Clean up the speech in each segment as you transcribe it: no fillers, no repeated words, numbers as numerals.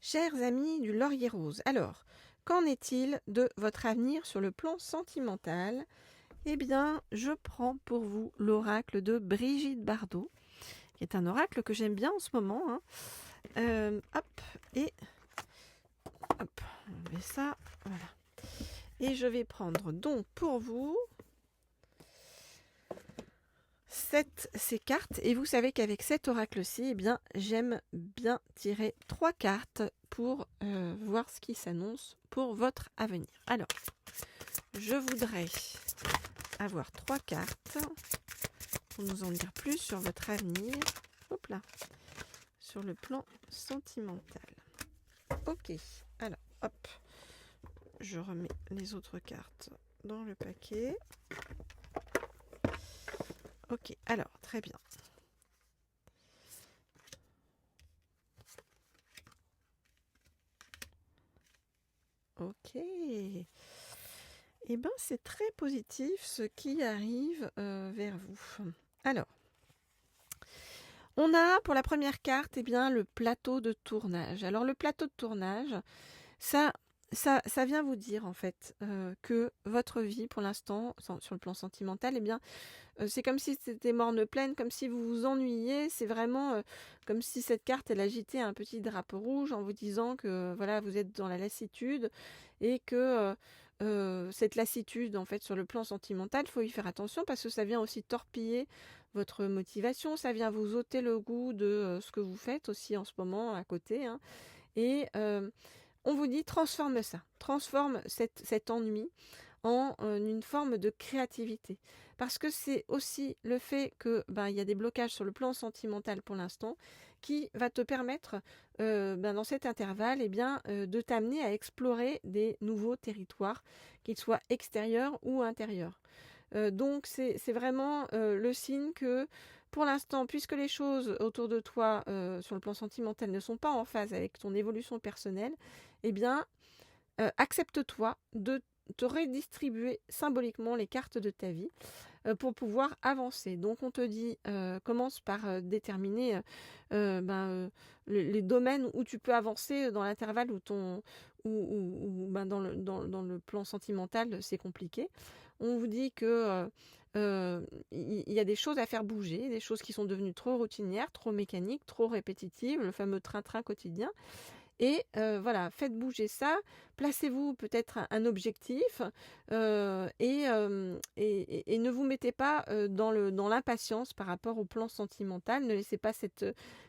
Chers amis du Laurier Rose, alors, qu'en est-il de votre avenir sur le plan sentimental? Eh bien, je prends pour vous l'oracle de Brigitte Bardot, qui est un oracle que j'aime bien en ce moment. Hop, et hop, on met ça, voilà. Et je vais prendre donc pour vous ces cartes. Et vous savez qu'avec cet oracle-ci, eh bien, j'aime bien tirer 3 cartes pour voir ce qui s'annonce pour votre avenir. Alors, je voudrais avoir 3 cartes pour nous en dire plus sur votre avenir. Hop là, sur le plan sentimental. Ok, alors, hop, je remets les autres cartes dans le paquet. Ok, alors, très bien. Ok. Eh bien, c'est très positif ce qui arrive vers vous. Alors, on a pour la première carte, eh bien, le plateau de tournage. Alors, le plateau de tournage, ça vient vous dire en fait que votre vie, pour l'instant, sur le plan sentimental, eh bien, c'est comme si c'était morne pleine, comme si vous vous ennuyiez. C'est vraiment comme si cette carte, elle agitait un petit drapeau rouge en vous disant que voilà, vous êtes dans la lassitude et que cette lassitude, en fait, sur le plan sentimental, il faut y faire attention parce que ça vient aussi torpiller votre motivation, ça vient vous ôter le goût de ce que vous faites aussi en ce moment à côté. Et on vous dit transforme ça, transforme cet ennui en une forme de créativité. Parce que c'est aussi le fait que il y a des blocages sur le plan sentimental pour l'instant qui va te permettre dans cet intervalle de t'amener à explorer des nouveaux territoires, qu'ils soient extérieurs ou intérieurs. Donc c'est vraiment le signe que pour l'instant, puisque les choses autour de toi sur le plan sentimental ne sont pas en phase avec ton évolution personnelle, eh bien accepte-toi de te redistribuer symboliquement les cartes de ta vie pour pouvoir avancer. Donc on te dit, commence par déterminer les domaines où tu peux avancer dans l'intervalle où dans le plan sentimental c'est compliqué. On vous dit que il y a des choses à faire bouger, des choses qui sont devenues trop routinières, trop mécaniques, trop répétitives, le fameux train-train quotidien. Et voilà, faites bouger ça, placez-vous peut-être un objectif et ne vous mettez pas dans l'impatience par rapport au plan sentimental. Ne laissez pas cette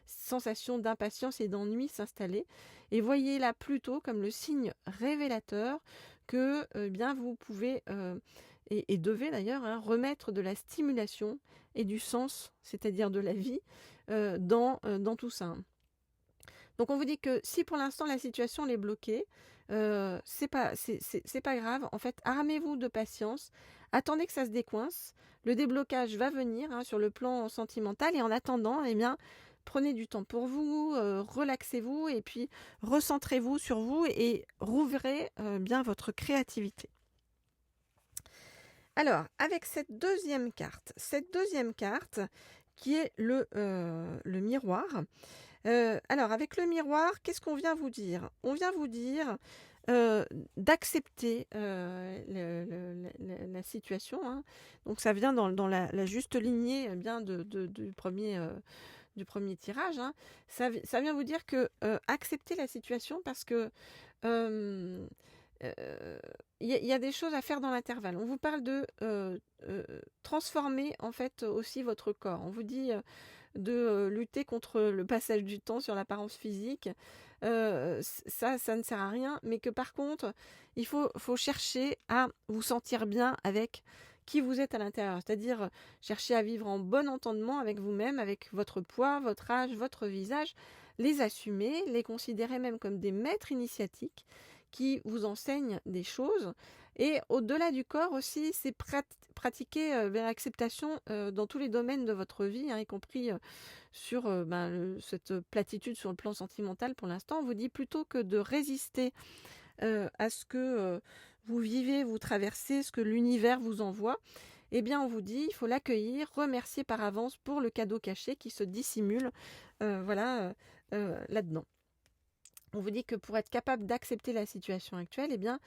sensation d'impatience et d'ennui s'installer. Et voyez-la plutôt comme le signe révélateur que bien vous pouvez et devez d'ailleurs remettre de la stimulation et du sens, c'est-à-dire de la vie, dans tout ça. Donc on vous dit que si pour l'instant la situation est bloquée, c'est pas grave. En fait, armez-vous de patience, attendez que ça se décoince. Le déblocage va venir sur le plan sentimental et en attendant, eh bien, prenez du temps pour vous, relaxez-vous et puis recentrez-vous sur vous et rouvrez bien votre créativité. Alors, avec cette deuxième carte qui est le miroir. Alors, avec le miroir, qu'est-ce qu'on vient vous dire? On vient vous dire d'accepter la situation. Donc, ça vient dans la juste lignée du premier tirage. Ça vient vous dire que accepter la situation parce que il y a des choses à faire dans l'intervalle. On vous parle de transformer en fait aussi votre corps. On vous dit de lutter contre le passage du temps sur l'apparence physique. Ça ne sert à rien, mais que par contre, il faut chercher à vous sentir bien avec qui vous êtes à l'intérieur. C'est-à-dire chercher à vivre en bon entendement avec vous-même, avec votre poids, votre âge, votre visage, les assumer, les considérer même comme des maîtres initiatiques qui vous enseignent des choses. Et au-delà du corps aussi, c'est pratiquer l'acceptation dans tous les domaines de votre vie, y compris sur cette platitude sur le plan sentimental. Pour l'instant, on vous dit plutôt que de résister à ce que vous vivez, vous traversez, ce que l'univers vous envoie, eh bien on vous dit, il faut l'accueillir, remercier par avance pour le cadeau caché qui se dissimule là-dedans. On vous dit que pour être capable d'accepter la situation actuelle, eh bien,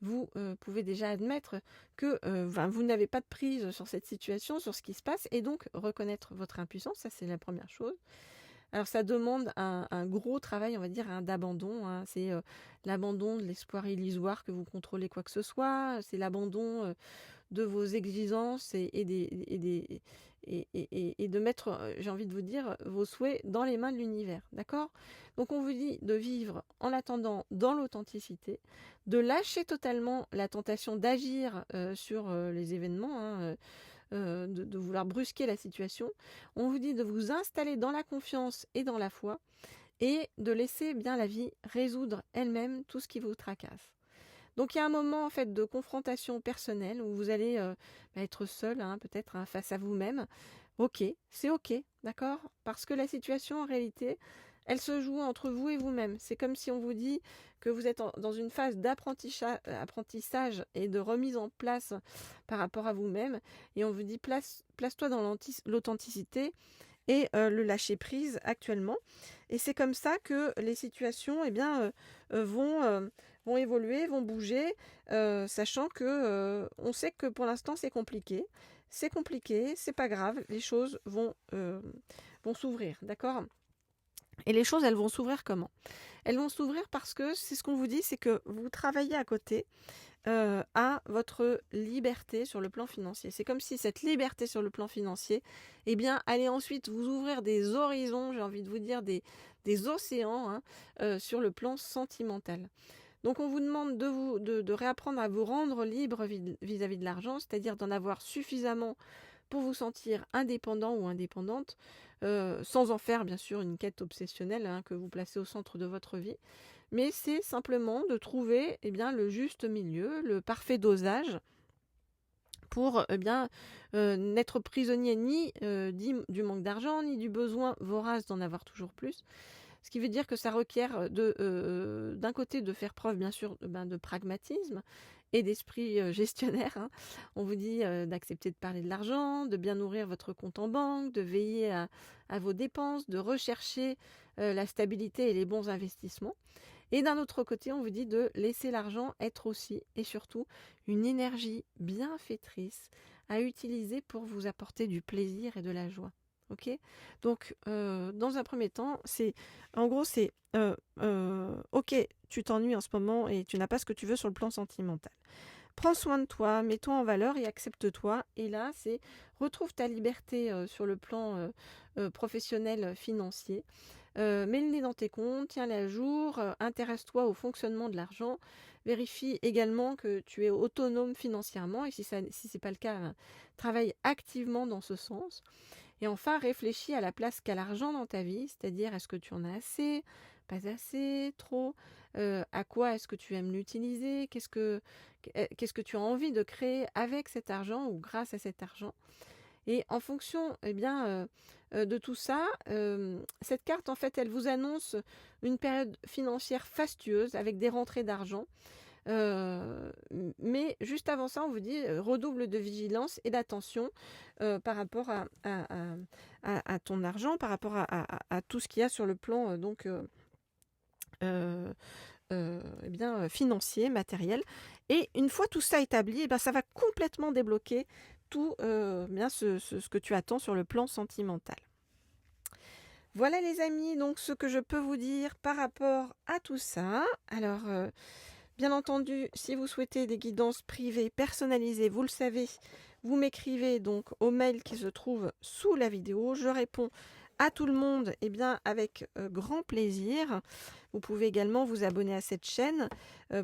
vous pouvez déjà admettre que vous n'avez pas de prise sur cette situation, sur ce qui se passe, et donc reconnaître votre impuissance, ça c'est la première chose. Alors ça demande un gros travail, on va dire, d'abandon. C'est l'abandon de l'espoir illusoire que vous contrôlez quoi que ce soit, c'est l'abandon de vos exigences et de mettre, j'ai envie de vous dire, vos souhaits dans les mains de l'univers. D'accord ? Donc on vous dit de vivre en attendant dans l'authenticité, de lâcher totalement la tentation d'agir sur les événements, de vouloir brusquer la situation. On vous dit de vous installer dans la confiance et dans la foi et de laisser bien la vie résoudre elle-même tout ce qui vous tracasse. Donc il y a un moment en fait de confrontation personnelle où vous allez être seul, peut-être face à vous-même. Ok, c'est ok, d'accord ? Parce que la situation en réalité, elle se joue entre vous et vous-même. C'est comme si on vous dit que vous êtes dans une phase d'apprentissage et de remise en place par rapport à vous-même. Et on vous dit place-toi dans l'authenticité et le lâcher-prise actuellement. Et c'est comme ça que les situations vont évoluer, vont bouger, sachant que on sait que pour l'instant c'est compliqué. C'est compliqué, c'est pas grave, les choses vont s'ouvrir, d'accord ? Et les choses, elles vont s'ouvrir comment ? Elles vont s'ouvrir parce que, c'est ce qu'on vous dit, c'est que vous travaillez à côté à votre liberté sur le plan financier. C'est comme si cette liberté sur le plan financier, eh bien, allait ensuite vous ouvrir des horizons, j'ai envie de vous dire des océans sur le plan sentimental. Donc on vous demande de réapprendre à vous rendre libre vis-à-vis de l'argent, c'est-à-dire d'en avoir suffisamment pour vous sentir indépendant ou indépendante, sans en faire bien sûr une quête obsessionnelle que vous placez au centre de votre vie. Mais c'est simplement de trouver le juste milieu, le parfait dosage pour n'être prisonnier ni du manque d'argent, ni du besoin vorace d'en avoir toujours plus. Ce qui veut dire que ça requiert d'un côté de faire preuve bien sûr de pragmatisme et d'esprit gestionnaire. On vous dit d'accepter de parler de l'argent, de bien nourrir votre compte en banque, de veiller à vos dépenses, de rechercher la stabilité et les bons investissements. Et d'un autre côté, on vous dit de laisser l'argent être aussi et surtout une énergie bienfaitrice à utiliser pour vous apporter du plaisir et de la joie. Ok ? Donc, dans un premier temps, ok, tu t'ennuies en ce moment et tu n'as pas ce que tu veux sur le plan sentimental. Prends soin de toi, mets-toi en valeur et accepte-toi. Et là, c'est retrouve ta liberté sur le plan professionnel, financier. Mets le nez dans tes comptes, tiens-les à jour, intéresse-toi au fonctionnement de l'argent, vérifie également que tu es autonome financièrement et si ce n'est pas le cas, travaille activement dans ce sens. Et enfin, réfléchis à la place qu'a l'argent dans ta vie, c'est-à-dire est-ce que tu en as assez, pas assez, trop, à quoi est-ce que tu aimes l'utiliser, qu'est-ce que tu as envie de créer avec cet argent ou grâce à cet argent. Et en fonction de tout ça, cette carte, en fait, elle vous annonce une période financière fastueuse avec des rentrées d'argent. Mais juste avant ça, on vous dit redouble de vigilance et d'attention par rapport à ton argent, par rapport à tout ce qu'il y a sur le plan financier, matériel. Et une fois tout ça établi, ça va complètement débloquer tout ce que tu attends sur le plan sentimental. Voilà les amis, donc ce que je peux vous dire par rapport à tout ça. Alors, bien entendu, si vous souhaitez des guidances privées personnalisées, vous le savez, vous m'écrivez donc au mail qui se trouve sous la vidéo. Je réponds à tout le monde avec grand plaisir. Vous pouvez également vous abonner à cette chaîne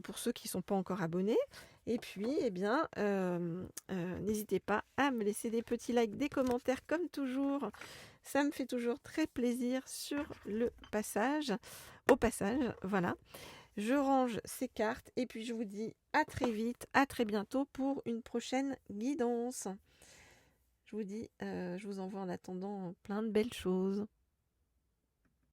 pour ceux qui ne sont pas encore abonnés. Et puis, n'hésitez pas à me laisser des petits likes, des commentaires comme toujours. Ça me fait toujours très plaisir au passage, voilà. Je range ces cartes et puis je vous dis à très vite, à très bientôt pour une prochaine guidance. Je vous dis, je vous envoie en attendant plein de belles choses.